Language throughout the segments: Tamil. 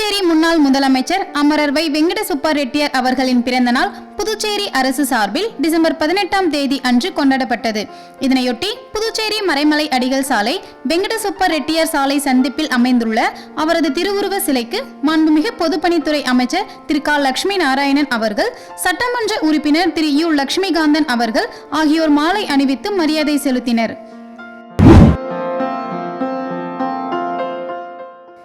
புதுச்சேரி முன்னாள் முதலமைச்சர் அமரர் வை. வெங்கட சுப்பா ரெட்டியார் அவர்களின் பிறந்த நாள் புதுச்சேரி அரசு சார்பில் டிசம்பர் 18ஆம் தேதி அன்று கொண்டாடப்பட்டது. இதனையொட்டி புதுச்சேரி மறைமலை அடிகள் சாலை வெங்கட சுப்பா ரெட்டியார் சாலை சந்திப்பில் அமைந்துள்ள அவரது திருவுருவ சிலைக்கு மாண்புமிகு பொதுப்பணித்துறை அமைச்சர் திரு க. லட்சுமி நாராயணன் அவர்கள், சட்டமன்ற உறுப்பினர் திரு யு. லட்சுமிகாந்தன் அவர்கள் ஆகியோர் மாலை அணிவித்து மரியாதை செலுத்தினர்.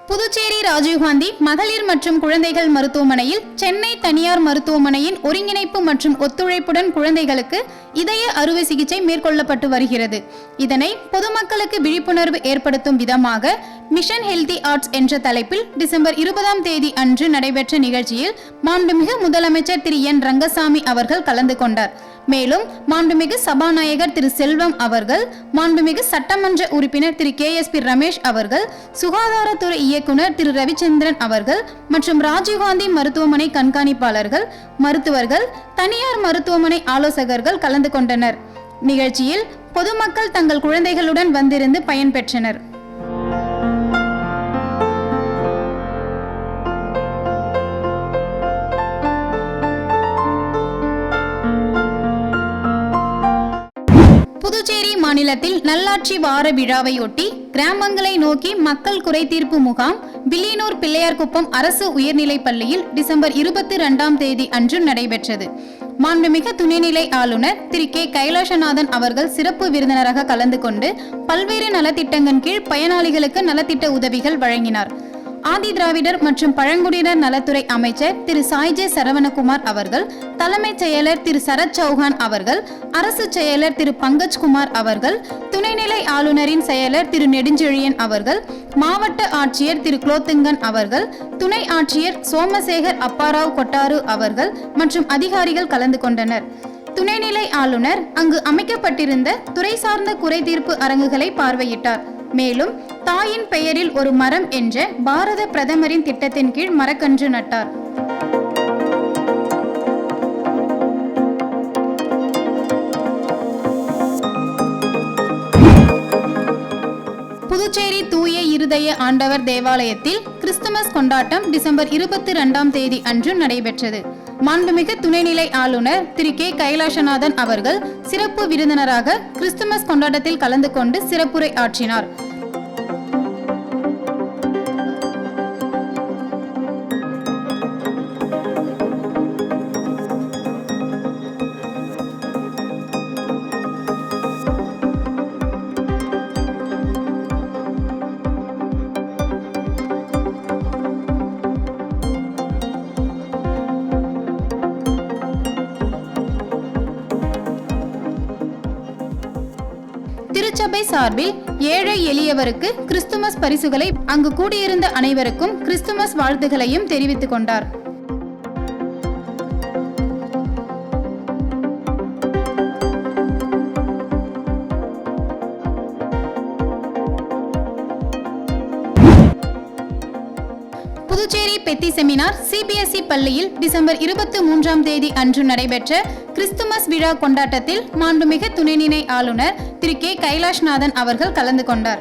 புதுச்சேரி ராஜீவ்காந்தி மகளிர் மற்றும் குழந்தைகள் மருத்துவமனையில் சென்னை தனியார் மருத்துவமனையின் ஒருங்கிணைப்பு மற்றும் ஒத்துழைப்புடன் குழந்தைகளுக்கு இதய அறுவை சிகிச்சை மேற்கொள்ளப்பட்டு வருகிறது. இதனை பொதுமக்களுக்கு விழிப்புணர்வு ஏற்படுத்தும் விதமாக மிஷன் ஹெல்தி ஆர்ட்ஸ் என்ற தலைப்பில் டிசம்பர் 20ஆம் தேதி அன்று நடைபெற்ற நிகழ்ச்சியில் மாண்புமிகு முதலமைச்சர் திரு என். ரங்கசாமி அவர்கள் கலந்து கொண்டார். மேலும் மாண்புமிகு சபாநாயகர் திரு செல்வம் அவர்கள், மாண்புமிகு சட்டமன்ற உறுப்பினர் திரு KSP ரமேஷ் அவர்கள், சுகாதாரத்துறை இயக்குனர் திரு ரவிச்சந்திரன் அவர்கள் மற்றும் ராஜீவ்காந்தி மருத்துவமனை கண்காணிப்பாளர்கள், மருத்துவர்கள், தனியார் மருத்துவமனை ஆலோசகர்கள் கலந்து கொண்டனர். நிகழ்ச்சியில் பொதுமக்கள் தங்கள் குழந்தைகளுடன் வந்திருந்து பயன்பெற்றனர். புதுச்சேரி மாநிலத்தில் நல்லாட்சி வார விழாவையொட்டி கிராமங்களை நோக்கி மக்கள் குறைதீர்ப்பு முகாம் வில்லியனூர் பிள்ளையார்குப்பம் அரசு உயர்நிலைப் பள்ளியில் டிசம்பர் 22ஆம் தேதி அன்று நடைபெற்றது. மாண்புமிகு துணைநிலை ஆளுநர் திரு கே. கைலாசநாதன் அவர்கள் சிறப்பு விருந்தினராக கலந்து கொண்டு பல்வேறு நலத்திட்டங்களின் கீழ் பயனாளிகளுக்கு நலத்திட்ட உதவிகள் வழங்கினார். ஆதி திராவிடர் மற்றும் பழங்குடியினர் நலத்துறை அமைச்சர் திரு சாய்ஜே சரவணகுமார் அவர்கள், தலைமைச் செயலர் திரு சரத் சௌஹான் அவர்கள், அரசு செயலர் திரு பங்கஜ்குமார் அவர்கள், துணைநிலை ஆளுநரின் செயலர் திரு நெடுஞ்செழியன் அவர்கள், மாவட்ட ஆட்சியர் திரு குலோத்துங்கன் அவர்கள், துணை ஆட்சியர் சோமசேகர் அப்பாராவ் கொட்டாரு அவர்கள் மற்றும் அதிகாரிகள் கலந்து கொண்டனர். துணைநிலை ஆளுநர் அங்கு அமைக்கப்பட்டிருந்த துறை சார்ந்த குறைதீர்ப்பு அரங்குகளை பார்வையிட்டார். மேலும் தாயின் பெயரில் ஒரு மரம் என்ற பாரத பிரதமரின் திட்டத்தின் கீழ் மரக்கன்று நட்டார். புதுச்சேரி தூய இருதய ஆண்டவர் தேவாலயத்தில் கிறிஸ்துமஸ் கொண்டாட்டம் டிசம்பர் 22ஆம் தேதி அன்று நடைபெற்றது. மாண்புமிகு துணைநிலை ஆளுநர் திரு கே. கைலாசநாதன் அவர்கள் சிறப்பு விருந்தினராக கிறிஸ்துமஸ் கொண்டாட்டத்தில் கலந்து கொண்டு சிறப்புரை ஆற்றினார். திருச்சபை சார்பில் ஏழை எளியவருக்கு கிறிஸ்துமஸ் பரிசுகளை அங்கு கூடியிருந்த அனைவருக்கும் கிறிஸ்துமஸ் வாழ்த்துகளையும் தெரிவித்துக் கொண்டார். புதுச்சேரி பெத்தி செமினார் CBSE பள்ளியில் டிசம்பர் 23ஆம் தேதி அன்று நடைபெற்ற கிறிஸ்துமஸ் விழா கொண்டாட்டத்தில் மாண்புமிகு துணைநிலை ஆளுநர் திரு கே. கைலாஷ்நாதன் அவர்கள் கலந்து கொண்டார்.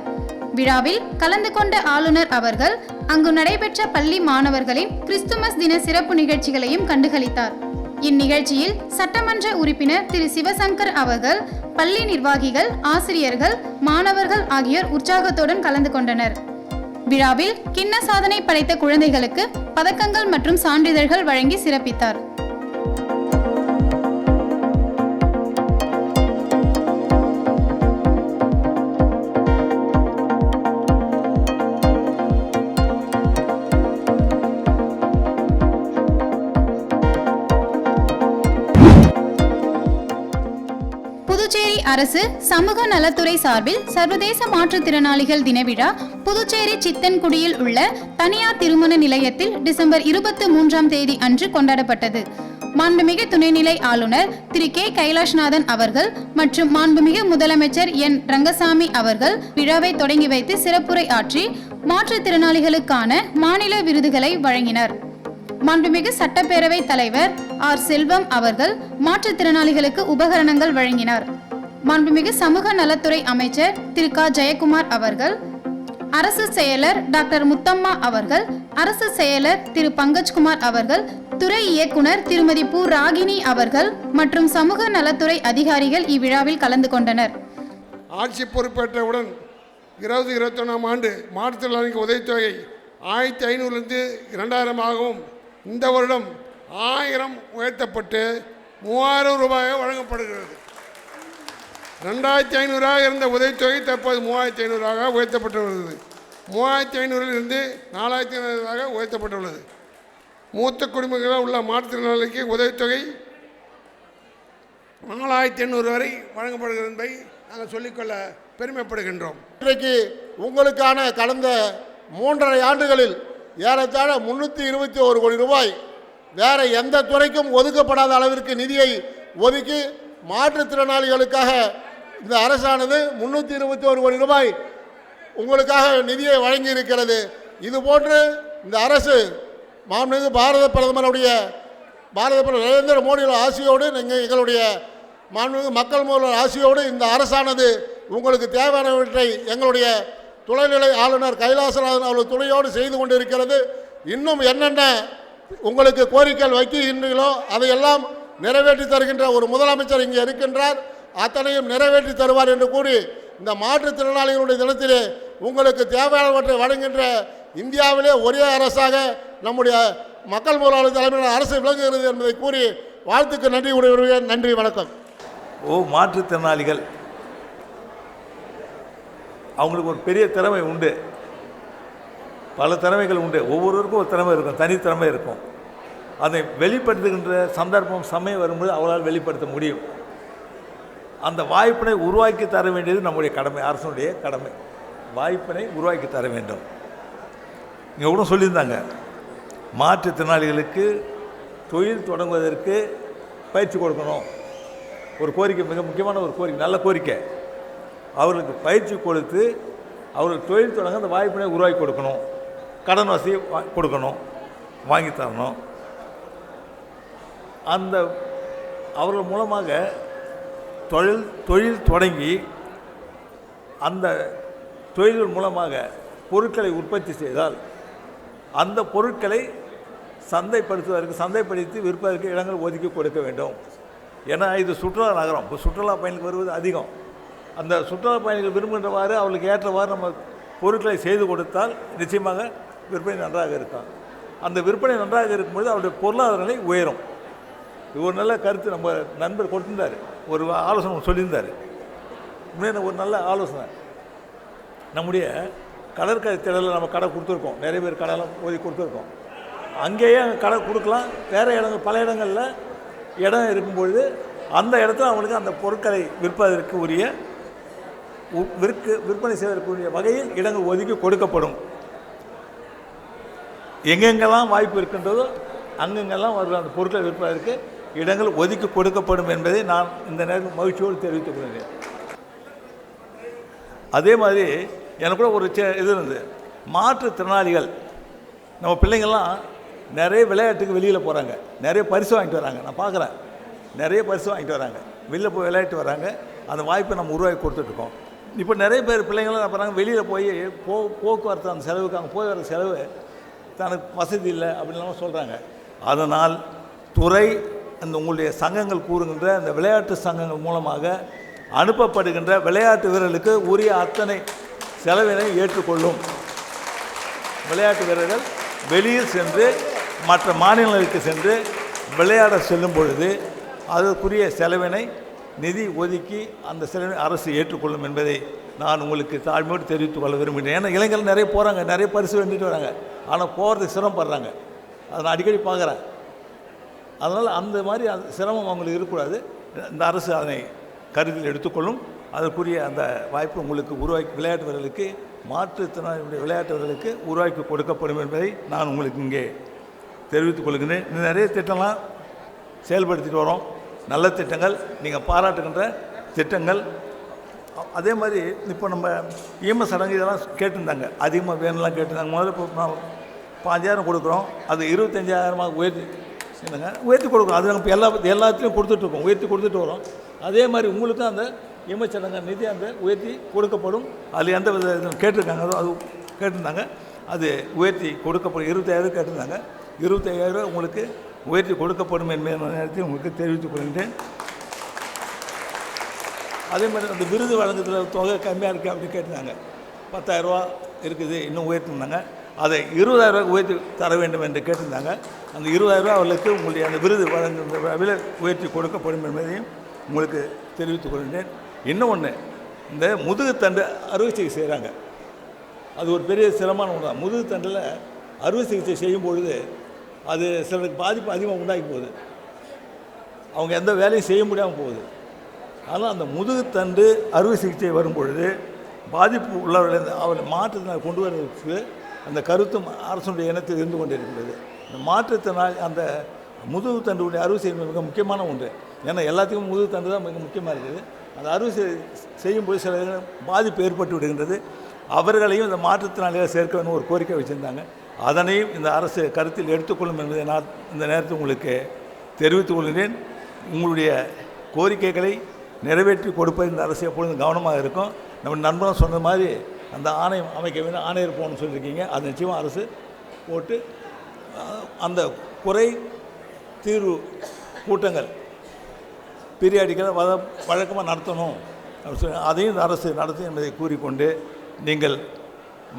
விழாவில் கலந்து கொண்ட ஆளுநர் அவர்கள் அங்கு நடைபெற்ற பள்ளி மாணவர்களின் கிறிஸ்துமஸ் தின சிறப்பு நிகழ்ச்சிகளையும் கண்டுகளித்தார். இந்நிகழ்ச்சியில் சட்டமன்ற உறுப்பினர் திரு சிவசங்கர் அவர்கள், பள்ளி நிர்வாகிகள், ஆசிரியர்கள், மாணவர்கள் ஆகியோர் உற்சாகத்துடன் கலந்து கொண்டனர். விழாவில் கிண்ண சாதனை படைத்த குழந்தைகளுக்கு பதக்கங்கள் மற்றும் சான்றிதழ்கள் வழங்கி சிறப்பித்தார். புதுச்சேரி அரசு சமூக நலத்துறை சார்பில் சர்வதேச மாற்றுத்திறனாளிகள் தின விழா புதுச்சேரி சித்தன்குடியில் உள்ள தனியார் திருமண நிலையத்தில் டிசம்பர் 23ஆம் தேதி அன்று கொண்டாடப்பட்டது. மாண்புமிகு துணைநிலை ஆளுநர் திரு கே. கைலாஷ்நாதன் அவர்கள் மற்றும் மாண்புமிகு முதலமைச்சர் என். ரங்கசாமி அவர்கள் விழாவை தொடங்கி வைத்து சிறப்புரை ஆற்றி மாற்றுத்திறனாளிகளுக்கான மாநில விருதுகளை வழங்கினர். மாண்புமிகு சட்டப்பேரவை தலைவர் ஆர். செல்வம் அவர்கள் மாற்றுத்திறனாளிகளுக்கு உபகரணங்கள் வழங்கினார். மாண்புமிகு சமூக நலத்துறை அமைச்சர் திரு க. ஜெயக்குமார் அவர்கள், அரசு செயலர் டாக்டர் முத்தம்மா அவர்கள், அரசு செயலர் திரு பங்கஜ்குமார் அவர்கள், துறை இயக்குனர் திருமதி பூ ராகினி அவர்கள் மற்றும் சமூக நலத்துறை அதிகாரிகள் இவ்விழாவில் கலந்து கொண்டனர். ஆட்சி பொறுப்பேற்றவுடன் 2021ஆம் ஆண்டு மாற்றுத்திறனாளிக்கு உதவித்தொகை 1500 2000ஆகவும் இந்த வருடம் 1000 உயர்த்தப்பட்டு 3000 ரூபாயாக வழங்கப்படுகிறது. 2500 இருந்த உதவித்தொகை தற்போது 3500 உயர்த்தப்பட்டுள்ளது. 3500 4500 உயர்த்தப்பட்டுள்ளது. மூத்த குடும்பங்களில் உள்ள மாற்றுத்திறனாளிக்கு உதவித்தொகை 4500 வரை வழங்கப்படுகிறது என்பதை நாங்கள் சொல்லிக்கொள்ள பெருமைப்படுகின்றோம். இன்றைக்கு உங்களுக்கான கடந்த 3.5 ஆண்டுகளில் ஏறத்தாழ 321 கோடி ரூபாய் வேறு எந்த துறைக்கும் ஒதுக்கப்படாத அளவிற்கு நிதியை ஒதுக்கி மாற்றுத்திறனாளிகளுக்காக இந்த அரசானது 321 கோடி ரூபாய் உங்களுக்காக நிதியை வழங்கி இருக்கிறது. இதுபோன்று இந்த அரசு மாண்புமிகு பாரத பிரதமர் நரேந்திர மோடியோட ஆசையோடு எங்களுடைய மாண்புமிகு மக்கள் முதல்வர் ஆசையோடு இந்த அரசானது உங்களுக்கு தேவையானவற்றை எங்களுடைய துணைநிலை ஆளுநர் கைலாசநாதன் அவர்கள் துணையோடு செய்து கொண்டிருக்கிறது. இன்னும் என்னென்ன உங்களுக்கு கோரிக்கைகள் வைக்கின்றீர்களோ அதையெல்லாம் நிறைவேற்றி தருகின்ற ஒரு முதலமைச்சர் இங்கே இருக்கின்றார். அத்தனையும் நிறைவேற்றி தருவார் என்று கூறி இந்த மாற்றுத்திறனாளிகளுடைய தினத்திலே உங்களுக்கு தேவையானவற்றை வழங்குகின்ற இந்தியாவிலே ஒரே அரசாக நம்முடைய மக்கள் முதல்வர் தலைமையிலான அரசு விளங்குகிறது என்பதை கூறி வாழ்த்துக்கு நன்றி கூறுகிறேன். நன்றி, வணக்கம். மாற்றுத்திறனாளிகள் அவங்களுக்கு ஒரு பெரிய திறமை உண்டு, பல திறமைகள் உண்டு. ஒவ்வொருவருக்கும் ஒரு திறமை இருக்கும், தனித்திறமை இருக்கும். அதை வெளிப்படுத்துகின்ற சந்தர்ப்பம் சமயம் வரும்போது அவளால் வெளிப்படுத்த முடியும். அந்த வாய்ப்பினை உருவாக்கி தர வேண்டியது நம்முடைய கடமை, அரசுடைய கடமை. வாய்ப்பினை உருவாக்கி தர வேண்டும். இங்கே கூட சொல்லியிருந்தாங்க, மாற்றுத்திறனாளிகளுக்கு தொழில் தொடங்குவதற்கு பயிற்சி கொடுக்கணும். ஒரு கோரிக்கை, மிக முக்கியமான ஒரு கோரிக்கை, நல்ல கோரிக்கை. அவர்களுக்கு பயிற்சி கொடுத்து அவர்களுக்கு தொழில் தொடங்க அந்த வாய்ப்பினை உருவாக்கி கொடுக்கணும். கடன் வசதி கொடுக்கணும், வாங்கி தரணும். அந்த அவர்கள் மூலமாக தொழில் தொடங்கி அந்த தொழில்கள் மூலமாக பொருட்களை உற்பத்தி செய்தால் அந்த பொருட்களை சந்தைப்படுத்தி விற்பதற்கு இடங்கள் ஒதுக்கி கொடுக்க வேண்டும். ஏன்னா இது சுற்றுலா நகரம், இப்போ சுற்றுலா பயணிகள் வருவது அதிகம். அந்த சுற்றுலா பயணிகள் விரும்புகின்றவாறு அவர்களுக்கு ஏற்றவாறு நம்ம பொருட்களை செய்து கொடுத்தால் நிச்சயமாக விற்பனை நன்றாக இருக்கும். அந்த விற்பனை நன்றாக இருக்கும்பொழுது அவருடைய பொருளாதார நிலை உயரும். இது ஒரு நல்ல கருத்து நம்ம நண்பர் கொடுத்திருந்தார், ஒரு ஆலோசனை சொல்லியிருந்தார். உண்மையான ஒரு நல்ல ஆலோசனை. நம்முடைய கடற்கரை திடலில் நம்ம கடை கொடுத்துருக்கோம், நிறைய பேர் கடையெல்லாம் ஓதி கொடுத்துருக்கோம். அங்கேயே கடை கொடுக்கலாம். வேறு இடங்கள், பல இடங்களில் இடம் இருக்கும்பொழுது அந்த இடத்துல அவங்களுக்கு அந்த பொருட்களை விற்பதற்கு உரிய விற்பனை செய்வதற்குரிய வகையில் இடங்கள் ஒதுக்கி கொடுக்கப்படும். எங்கெங்கெல்லாம் வாய்ப்பு இருக்கின்றதோ அங்கெங்கெல்லாம் அவர்கள் அந்த பொருட்களை விற்பதற்கு இடங்கள் ஒதுக்கி கொடுக்கப்படும் என்பதை நான் இந்த நேரத்தில் மகிழ்ச்சியோடு தெரிவித்துக் கொள்கிறேன். அதே மாதிரி எனக்கு கூட ஒரு இது இருந்தது, மாற்றுத்திறனாளிகள் நம்ம பிள்ளைங்கள்லாம் நிறைய விளையாட்டுக்கு வெளியில் போகிறாங்க, நிறைய பரிசு வாங்கிட்டு வராங்க. நான் பார்க்குறேன், நிறைய பரிசு வாங்கிட்டு வராங்க, வெளியில் போய் விளையாட்டு வராங்க. அந்த வாய்ப்பை நம்ம உருவாக்கி கொடுத்துட்ருக்கோம். இப்போ நிறைய பேர் பிள்ளைங்களாம் என்ன பண்ணுறாங்க, வெளியில் போய் போக்குவரத்து அந்த செலவுக்கு அங்கே போய் வர செலவு தனக்கு வசதி இல்லை அப்படின்லாம் சொல்கிறாங்க. அதனால் துறை அந்த உங்களுடைய சங்கங்கள் கூறுகின்ற அந்த விளையாட்டு சங்கங்கள் மூலமாக அனுப்பப்படுகின்ற விளையாட்டு வீரர்களுக்கு உரிய அத்தனை செலவினை ஏற்றுக்கொள்ளும். விளையாட்டு வீரர்கள் வெளியில் சென்று மற்ற மாநிலங்களுக்கு சென்று விளையாட செல்லும் பொழுது அதற்குரிய செலவினை நிதி ஒதுக்கி அந்த செலவினை அரசு ஏற்றுக்கொள்ளும் என்பதை நான் உங்களுக்கு தாழ்மையோடு தெரிவித்துக் கொள்ள விரும்புகிறேன். ஏன்னா இளைஞர்கள் நிறைய போகிறாங்க, நிறைய பரிசு வேண்டிட்டு வராங்க, ஆனால் போகிறதுக்கு சிரமப்படுறாங்க. அதை நான் அடிக்கடி பார்க்குறேன். அதனால் அந்த மாதிரி சிரமம் அவங்களுக்கு இருக்கக்கூடாது. இந்த அரசு அதனை கருத்தில் எடுத்துக்கொள்ளும். அதற்குரிய அந்த வாய்ப்பு உங்களுக்கு உருவாக்கி விளையாட்டு வீரர்களுக்கு, மாற்றுத்திறனாளிகளுடைய விளையாட்டு வீரர்களுக்கு உருவாக்கி கொடுக்கப்படும் என்பதை நான் உங்களுக்கு இங்கே தெரிவித்துக் கொள்கிறேன். நிறைய திட்டம்லாம் செயல்படுத்திட்டு வரோம், நல்ல திட்டங்கள், நீங்கள் பாராட்டுகின்ற திட்டங்கள். அதே மாதிரி இப்போ நம்ம ஈம சடங்கு இதெல்லாம் கேட்டிருந்தாங்க, அதிகமாக வேணும்லாம் கேட்டிருந்தாங்க. முதல்ல இப்போ நான் 5000 கொடுக்குறோம், அது 25,000 உயர்த்தி கொடுக்குறோம். அது நம்ம எல்லாத்துலேயும் கொடுத்துட்ருக்கோம், உயர்த்தி கொடுத்துட்டு வரோம். அதே மாதிரி உங்களுக்கும் அந்த ஈமச்சடங்கு நிதி அந்த உயர்த்தி கொடுக்கப்படும். அதில் எந்த வித கேட்டிருக்காங்க, அது கேட்டிருந்தாங்க. அது உயர்த்தி கொடுக்கப்படும். 25,000 கேட்டிருந்தாங்க. 25,000 உங்களுக்கு உயர்த்தி கொடுக்கப்படும் என்பதை நேரத்தில் உங்களுக்கு தெரிவித்துக் கொள்கின்றேன். அதே மாதிரி அந்த விருது வழங்குறதுல தொகை கம்மியாக இருக்குது அப்படின்னு கேட்டிருந்தாங்க. 10,000 ரூபா இருக்குது, இன்னும் உயர்த்தினாங்க. அதை 20,000 ரூபாய்க்கு உயர்த்தி தர வேண்டும் என்று கேட்டிருந்தாங்க. அந்த 20,000 ரூபா அவர்களுக்கு உங்களுடைய அந்த விருது வழங்குகிற உயர்த்தி கொடுக்கப்படும் என்பதையும் உங்களுக்கு தெரிவித்துக் கொள்கின்றேன். இன்னும் ஒன்று, இந்த முதுகுத்தண்டு அறுவை சிகிச்சை செய்கிறாங்க. அது ஒரு பெரிய சிரமமான ஒன்று தான். முதுகுத்தண்டில் அறுவை சிகிச்சை செய்யும் பொழுது அது சிலருக்கு பாதிப்பு அதிகமாக உண்டாகி போகுது. அவங்க எந்த வேலையும் செய்ய முடியாமல் போகுது. ஆனால் அந்த முதுகுத்தண்டு அறுவை சிகிச்சை வரும் பொழுது பாதிப்பு உள்ளவர்கள் அவரை மாற்றத்தினால் கொண்டு வருவதற்கு அந்த கருத்தும் அரசுடைய இனத்தில் இருந்து கொண்டிருக்கிறது. இந்த மாற்றத்தினால் அந்த முதுகுத்தண்டுடைய அறுவை செய்வது மிக முக்கியமான ஒன்று. ஏன்னா எல்லாத்துக்கும் முதுகுத்தண்டு தான் மிக முக்கியமாக இருக்குது. அந்த அறுவை செய்யும்போது சில பாதிப்பு ஏற்பட்டு விடுகின்றது. அவர்களையும் இந்த மாற்றத்தினாலேயே சேர்க்க வேண்டும் ஒரு கோரிக்கை வச்சுருந்தாங்க. அதனையும் இந்த அரசு கருத்தில் எடுத்துக்கொள்ளும் என்பதை நான் இந்த நேரத்தில் உங்களுக்கு தெரிவித்துக் கொள்கிறேன். உங்களுடைய கோரிக்கைகளை நிறைவேற்றி கொடுப்பது இந்த அரசு எப்பொழுதும் கவனமாக இருக்கும். நம்ம நண்பரும் சொன்ன மாதிரி அந்த ஆணையம் அமைக்க வேண்டும், ஆணையர் போகணும்னு சொல்லியிருக்கீங்க. அது நிச்சயமாக அரசு போட்டு அந்த குறை தீர்வு கூட்டங்கள் பீரியாடிக்கலாக வழக்கமாக நடத்தணும் அப்படின்னு சொல்லி அதையும் இந்த அரசு நடத்தும் என்பதை கூறிக்கொண்டு, நீங்கள்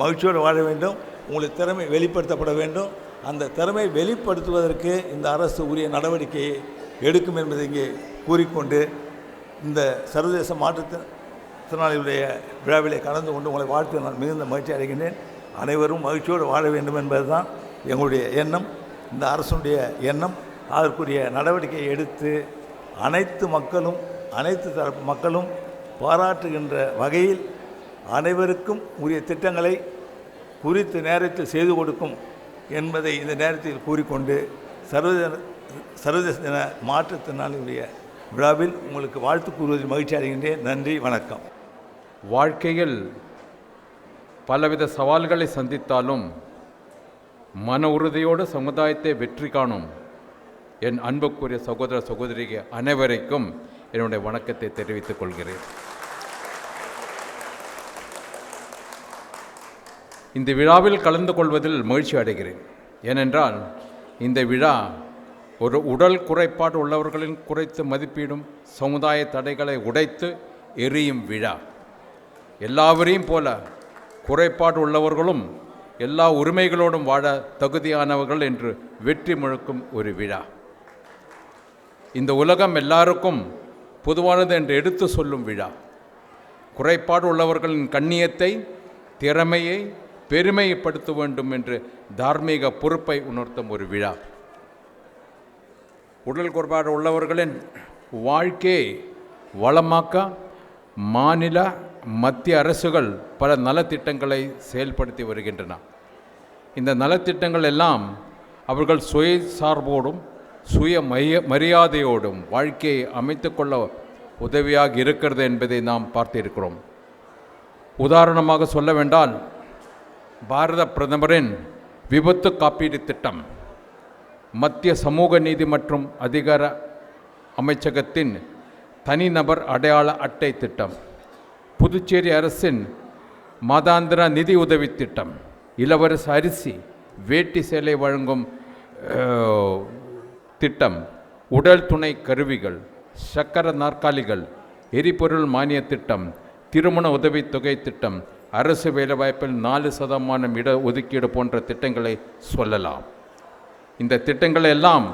மகிழ்ச்சியோடு வாழ வேண்டும். உங்களுக்கு திறமை வெளிப்படுத்தப்பட வேண்டும். அந்த திறமை வெளிப்படுத்துவதற்கு இந்த அரசு உரிய நடவடிக்கையை எடுக்கும் என்பதை இங்கே கூறிக்கொண்டு, இந்த சர்வதேச மாற்றுத்திறனாளிகளுடைய விழாவிலே கலந்து கொண்டு உங்களை வாழ்த்து நான் மிகுந்த மகிழ்ச்சி அடைகின்றேன். அனைவரும் மகிழ்ச்சியோடு வாழ வேண்டும் என்பது தான் எங்களுடைய எண்ணம், இந்த அரசுடைய எண்ணம். அதற்குரிய நடவடிக்கையை எடுத்து அனைத்து மக்களும், அனைத்து தரப்பு மக்களும் பாராட்டுகின்ற வகையில் அனைவருக்கும் உரிய திட்டங்களை குறித்த நேரத்தில் செய்து கொடுக்கும் என்பதை இந்த நேரத்தில் கூறிக்கொண்டு, சர்வதேச தின மாற்றுத்திறனாளிகளுடைய விழாவில் உங்களுக்கு வாழ்த்து கூறுவதில் மகிழ்ச்சி அடைகின்றேன். நன்றி, வணக்கம். வாழ்க்கையில் பலவித சவால்களை சந்தித்தாலும் மன உறுதியோடு சமுதாயத்தை வெற்றி காணும் என் அன்புக்குரிய சகோதர சகோதரிகள் அனைவருக்கும் என்னுடைய வணக்கத்தை தெரிவித்துக் கொள்கிறேன். இந்த விழாவில் கலந்து கொள்வதில் மகிழ்ச்சி அடைகிறேன். ஏனென்றால் இந்த விழா ஒரு உடல் குறைபாடு உள்ளவர்களின் குறைத்து மதிப்பீடும் சமுதாய தடைகளை உடைத்து எரியும் விழா. எல்லாவரையும் போல குறைபாடு உள்ளவர்களும் எல்லா உரிமைகளோடும் வாழ தகுதியானவர்கள் என்று வெற்றி முழக்கும் ஒரு விழா. இந்த உலகம் எல்லாருக்கும் பொதுவானது என்று எடுத்து சொல்லும் விழா. குறைபாடு உள்ளவர்களின் கண்ணியத்தை, திறமையை பெருமைப்படுத்த வேண்டும் என்று தார்மீக பொறுப்பை உணர்த்தும் ஒரு விழா. உடல் குறைபாடு உள்ளவர்களின் வாழ்க்கையை வளமாக்க மாநில மத்திய அரசுகள் பல நலத்திட்டங்களை செயல்படுத்தி வருகின்றன. இந்த நலத்திட்டங்கள் எல்லாம் அவர்கள் சுய சார்போடும் சுய மரியாதையோடும் வாழ்க்கையை அமைத்து கொள்ள உதவியாக இருக்கிறது என்பதை நாம் பார்த்திருக்கிறோம். உதாரணமாக சொல்ல வேண்டால், பாரத பிரதமரின் விபத்து காப்பீடு திட்டம், மத்திய சமூக நீதி மற்றும் அதிகார அமைச்சகத்தின் தனிநபர் அடையாள அட்டை திட்டம், புதுச்சேரி அரசின் மாதாந்திர நிதி உதவி திட்டம், இலவச அரிசி வேட்டி சேலை வழங்கும் திட்டம், உடல் துணை கருவிகள், சக்கர நாற்காலிகள், எரிபொருள் மானிய திட்டம், திருமண உதவித்தொகை திட்டம், அரசு வேலைவாய்ப்பில் 4% இட ஒதுக்கீடு போன்ற திட்டங்களை சொல்லலாம். இந்த திட்டங்கள் எல்லாம்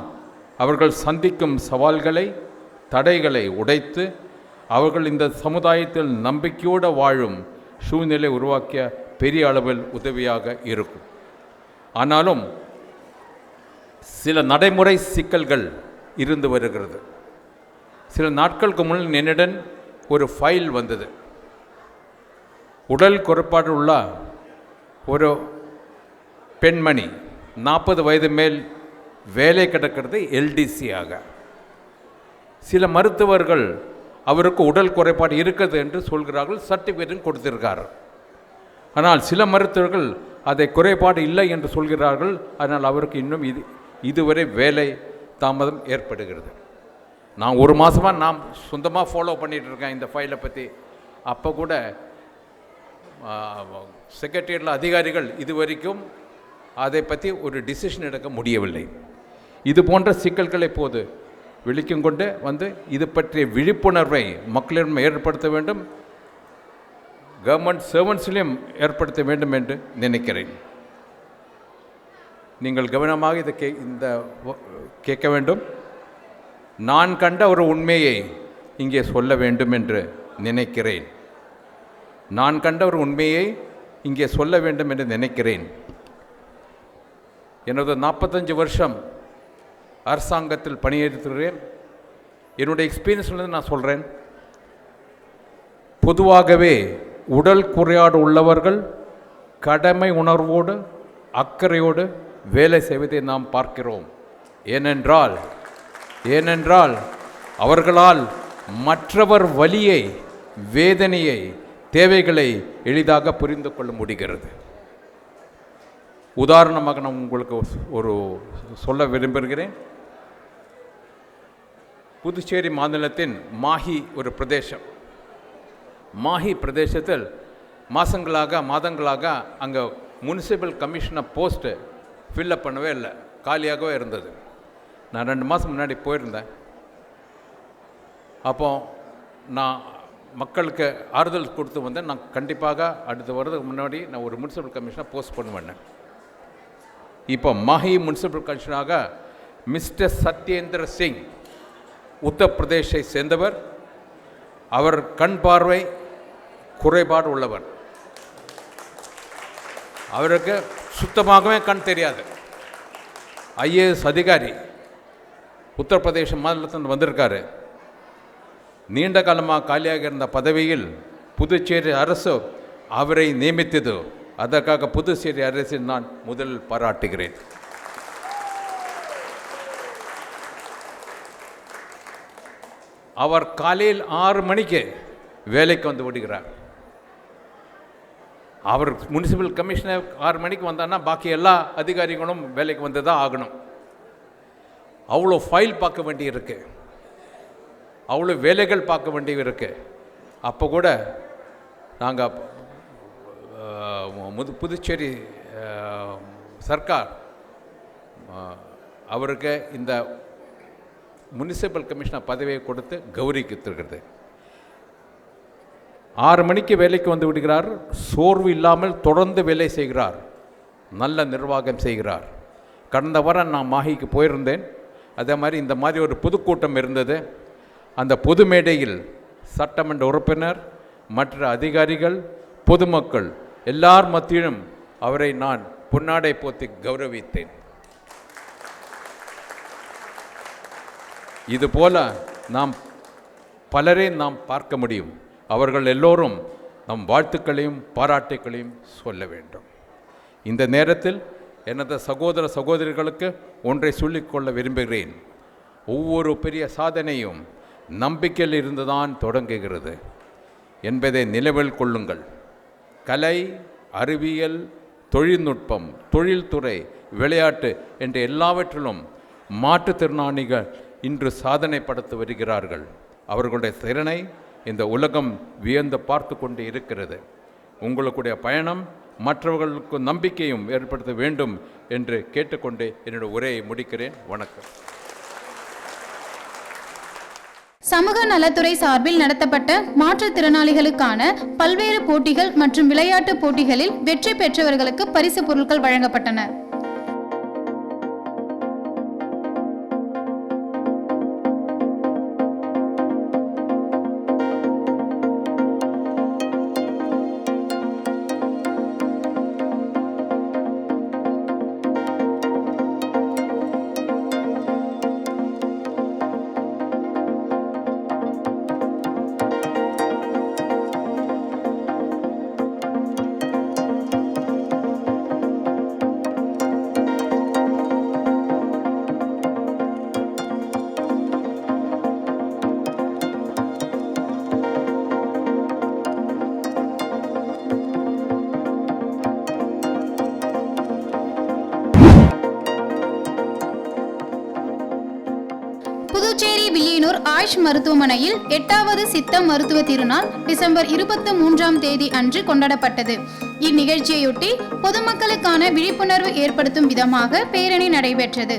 அவர்கள் சந்திக்கும் சவால்களை, தடைகளை உடைத்து அவர்கள் இந்த சமுதாயத்தில் நம்பிக்கையோடு வாழும் சூழ்நிலை உருவாக்கிய பெரிய அளவில் உதவியாக இருக்கும். ஆனாலும் சில நடைமுறை சிக்கல்கள் இருந்து வருகிறது. சில நாட்களுக்கு முன் என்னிடம் ஒரு ஃபைல் வந்தது. உடல் குறைபாடு உள்ள ஒரு பெண்மணி 40 வயது மேல் வேலை கிடக்கிறது எல்டிசியாக. சில மருத்துவர்கள் அவருக்கு உடல் குறைபாடு இருக்கிறது என்று சொல்கிறார்கள், சர்டிஃபிகேட்டும் கொடுத்திருக்கார். ஆனால் சில மருத்துவர்கள் அதை குறைபாடு இல்லை என்று சொல்கிறார்கள். அதனால் அவருக்கு இன்னும் இதுவரை வேலை தாமதம் ஏற்படுகிறது. நான் 1 மாதமாக நான் சொந்தமாக ஃபாலோ பண்ணிகிட்டு இருக்கேன் இந்த ஃபைலை பற்றி. அப்போ கூட செக்ரட்டரியேட்டில் அதிகாரிகள் இதுவரைக்கும் அதை பற்றி ஒரு டிசிஷன் எடுக்க முடியவில்லை. இது போன்ற சிக்கல்களை இப்போது விழிக்கும் கொண்டு இது பற்றிய விழிப்புணர்வை மக்களிடம் ஏற்படுத்த வேண்டும், கவர்மெண்ட் சர்வன்ட்ஸ்லையும் ஏற்படுத்த வேண்டும் என்று நினைக்கிறேன். நீங்கள் கவனமாக இதை கேட்க வேண்டும். நான் கண்ட ஒரு உண்மையை இங்கே சொல்ல வேண்டும் என்று நினைக்கிறேன். நான் கண்ட ஒரு உண்மையை இங்கே சொல்ல வேண்டும் என்று நினைக்கிறேன். எனது 45 வருஷம் அரசாங்கத்தில் பணியேற்றுகிறேன். என்னுடைய எக்ஸ்பீரியன்ஸ்லேருந்து நான் சொல்கிறேன். பொதுவாகவே உடல் குறைபாடு உள்ளவர்கள் கடமை உணர்வோடு அக்கறையோடு வேலை செய்வதை நாம் பார்க்கிறோம். ஏனென்றால் அவர்களால் மற்றவர் வலியை, வேதனையை, தேவைகளை எளிதாக புரிந்து கொள்ள முடிகிறது. உதாரணமாக நான் உங்களுக்கு ஒரு சொல்ல விரும்புகிறேன். புதுச்சேரி மாநிலத்தின் மாஹி ஒரு பிரதேசம். மாஹி பிரதேசத்தில் மாதங்களாக அங்கே முனிசிபல் கமிஷனர் போஸ்ட்டு ஃபில்லப் பண்ணவே இல்லை, காலியாகவே இருந்தது. நான் 2 மாதம் முன்னாடி போயிருந்தேன். அப்போது நான் மக்களுக்கு ஆறுதல் கொடுத்து வந்தேன். நான் கண்டிப்பாக அடுத்து வர்றதுக்கு முன்னாடி நான் ஒரு முனிசிபல் கமிஷனர் போஸ்ட் பண்ணுவேன். இப்போ மாஹி முனிசிபல் கமிஷனராக மிஸ்டர் சத்யேந்திர சிங் உத்தரப்பிரதேசை சேர்ந்தவர். அவர் கண் பார்வை குறைபாடு உள்ளவர். அவருக்கு சுத்தமாகவே கண் தெரியாது. IAS அதிகாரி உத்தரப்பிரதேச மாநிலத்தில் வந்திருக்காரு. நீண்ட காலமாக காலியாக இருந்த பதவியில் புதுச்சேரி அரசு அவரை நியமித்தது. அதற்காக புதுச்சேரி அரசை நான் முதலில் பாராட்டுகிறேன். அவர் காலையில் 6 மணிக்கு வேலைக்கு வந்து விடுகிறார். அவர் முனிசிபல் கமிஷனர் 6 மணிக்கு வந்தான்னா பாக்கி எல்லா அதிகாரிகளும் வேலைக்கு வந்து தான் ஆகணும். அவ்வளோ ஃபைல் பார்க்க வேண்டியிருக்கு, அவ்வளோ வேலைகள் பார்க்க வேண்டியது இருக்குது. அப்போ கூட நாங்கள் புதுச்சேரி சர்க்கார் அவருக்கு இந்த முனிசிபல் கமிஷனர் பதவியை கொடுத்து கௌரவித்திருக்கிறது. 6 மணிக்கு வேலைக்கு வந்து விடுகிறார். சோர்வு இல்லாமல் தொடர்ந்து வேலை செய்கிறார். நல்ல நிர்வாகம் செய்கிறார். கடந்த வாரம் நான் மாஹிக்கு போயிருந்தேன். அதே மாதிரி இந்த மாதிரி ஒரு பொதுக்கூட்டம் இருந்தது. அந்த பொது மேடையில் சட்டமன்ற உறுப்பினர், மற்ற அதிகாரிகள், பொதுமக்கள் எல்லார் மத்தியிலும் அவரை நான் பொன்னாடை போத்தி கௌரவித்தேன். இதுபோல நாம் பலரை நாம் பார்க்க முடியும். அவர்கள் எல்லோரும் நம் வாழ்த்துக்களையும் பாராட்டுக்களையும் சொல்ல வேண்டும். இந்த நேரத்தில் எனது சகோதர சகோதரிகளுக்கு ஒன்றை சொல்லிக்கொள்ள விரும்புகிறேன். ஒவ்வொரு பெரிய சாதனையும் நம்பிக்கையில் இருந்துதான் தொடங்குகிறது என்பதை நினைவில் கொள்ளுங்கள். கலை, அறிவியல், தொழில்நுட்பம், தொழில்துறை, விளையாட்டு என்ற எல்லாவற்றிலும் மாற்றுத்திறனாளிகள் இன்று சாதனை படுத்தி வருகிறார்கள். அவர்களுடைய திறனை இந்த உலகம் வியந்து பார்த்து கொண்டு இருக்கிறது. உங்களுடைய பயணம் மற்றவர்களுக்கு நம்பிக்கையும் ஏற்படுத்த வேண்டும் என்று கேட்டுக்கொண்டு என்னுடைய உரையை முடிக்கிறேன். வணக்கம். சமூக நலத்துறை சார்பில் நடத்தப்பட்ட மாற்றுத்திறனாளிகளுக்கான பல்வேறு போட்டிகள் மற்றும் விளையாட்டு போட்டிகளில் வெற்றி பெற்றவர்களுக்கு பரிசு பொருட்கள் வழங்கப்பட்டன. ஆயுஷ் மருத்துவமனையில் 8வது சித்த மருத்துவ திருநாள் டிசம்பர் 23ஆம் தேதி அன்று கொண்டாடப்பட்டது. இந்நிகழ்ச்சியையொட்டி பொதுமக்களுக்கான விழிப்புணர்வு ஏற்படுத்தும் விதமாக பேரணி நடைபெற்றது.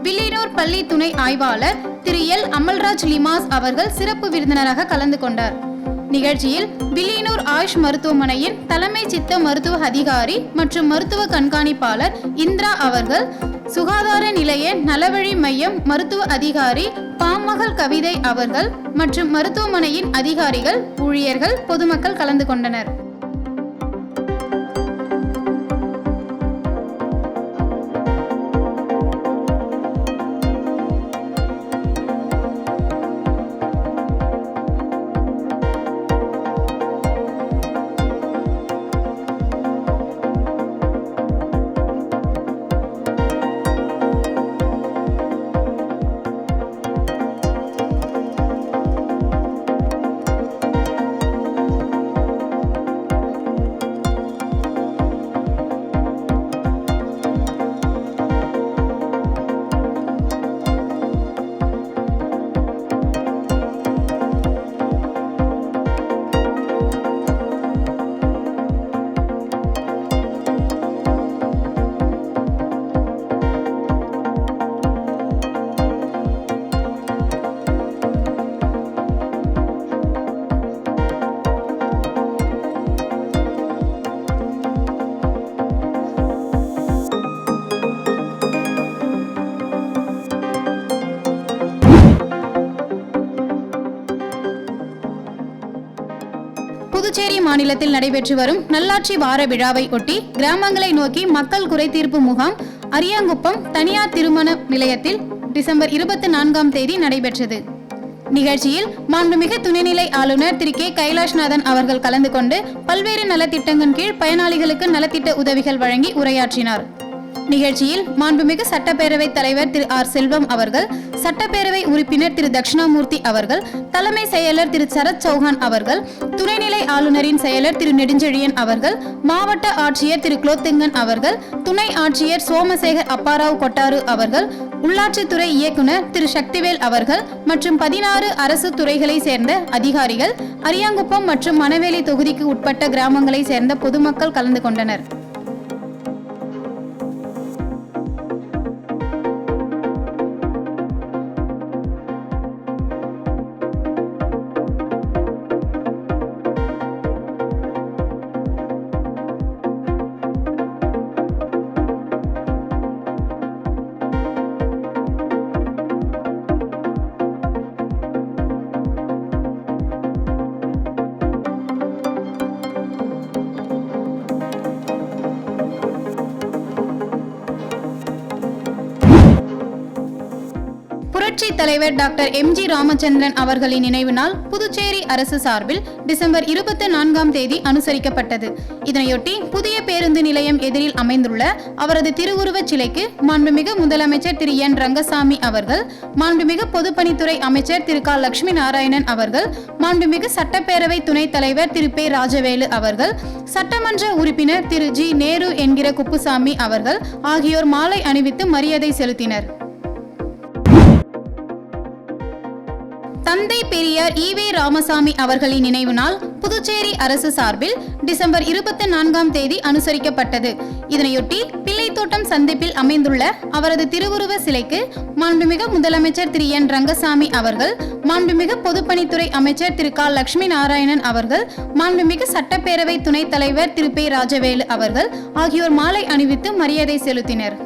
வில்லியனூர் பள்ளி துணை ஆய்வாளர் திரு எல் அமல்ராஜ் லிமாஸ் அவர்கள் சிறப்பு விருந்தினராக கலந்து கொண்டார். நிகழ்ச்சியில் வில்லியனூர் ஆயுஷ் மருத்துவமனையின் தலைமை சித்த மருத்துவ அதிகாரி மற்றும் மருத்துவ கண்காணிப்பாளர் இந்திரா அவர்கள், சுகாதார நிலைய நலவழி மையம் மருத்துவ அதிகாரி பாமகள் கவிதை அவர்கள் மற்றும் மருத்துவமனையின் அதிகாரிகள், ஊழியர்கள், பொதுமக்கள் கலந்து கொண்டனர். புதுச்சேரி மாநிலத்தில் நடைபெற்று வரும் நல்லாட்சி வார விழாவை ஒட்டி கிராமங்களை நோக்கி மக்கள் குறைதீர்ப்பு முகாம் அரியாங்குப்பம் தனியார் திருமண நிலையத்தில் டிசம்பர் 24ஆம் தேதி நடைபெற்றது. நிகழ்ச்சியில் மாண்புமிகு துணைநிலை ஆளுநர் திரு கே கைலாஷ்நாதன் அவர்கள் கலந்து கொண்டு பல்வேறு நலத்திட்டங்களின் கீழ் பயனாளிகளுக்கு நலத்திட்ட உதவிகள் வழங்கி உரையாற்றினார். நிகழ்ச்சியில் மாண்புமிகு சட்டப்பேரவை தலைவர் திரு ஆர் செல்வம் அவர்கள், சட்டப்பேரவை உறுப்பினர் திரு தட்சிணாமூர்த்தி அவர்கள், தலைமை செயலர் திரு சரத் சௌஹான் அவர்கள், துணைநிலை ஆளுநரின் செயலர் திரு நெடுஞ்செழியன் அவர்கள், மாவட்ட ஆட்சியர் திரு குலோத்துங்கன் அவர்கள், துணை ஆட்சியர் சோமசேகர் அப்பாராவ் கொட்டாரு அவர்கள், உள்ளாட்சித்துறை இயக்குனர் திரு சக்திவேல் அவர்கள் மற்றும் 16 அரசு துறைகளை சேர்ந்த அதிகாரிகள், அரியாங்குப்பம் மற்றும் மணவேலி தொகுதிக்கு உட்பட்ட கிராமங்களை சேர்ந்த பொதுமக்கள் கலந்து கொண்டனர். புரட்சி தலைவர் டாக்டர் எம்.ஜி. ராமச்சந்திரன் அவர்களின் நினைவு நாள் புதுச்சேரி அரசு சார்பில் டிசம்பர் 24ஆம் தேதி அனுசரிக்கப்பட்டது. இதனையொட்டி புதிய பேருந்து நிலையம் எதிரில் அமைந்துள்ள அவரது திருவுருவச் சிலைக்கு மாண்புமிகு முதலமைச்சர் திரு என் ரங்கசாமி அவர்கள், மாண்புமிகு பொதுப்பணித்துறை அமைச்சர் திரு க லட்சுமி நாராயணன் அவர்கள், மாண்புமிகு சட்டப்பேரவை துணைத் தலைவர் திரு பே ராஜவேலு அவர்கள், சட்டமன்ற உறுப்பினர் திரு ஜி நேரு என்கிற குப்புசாமி அவர்கள் ஆகியோர் மாலை அணிவித்து மரியாதை செலுத்தினர். தந்தை பெரியார் ஈவே ராமசாமி அவர்களின் நினைவு நாள் புதுச்சேரி அரசு சார்பில் டிசம்பர் 24ஆம் தேதி அனுசரிக்கப்பட்டது. இதனையொட்டி பிள்ளைத்தோட்டம் சந்திப்பில் அமைந்துள்ள அவரது திருவுருவ சிலைக்கு மாண்புமிகு முதலமைச்சர் திரு என் ரங்கசாமி அவர்கள், மாண்புமிகு பொதுப்பணித்துறை அமைச்சர் திரு க லட்சுமி நாராயணன் அவர்கள், மாண்புமிகு சட்டப்பேரவை துணைத் தலைவர் திரு பே ராஜவேலு அவர்கள் ஆகியோர் மாலை அணிவித்து மரியாதை செலுத்தினர்.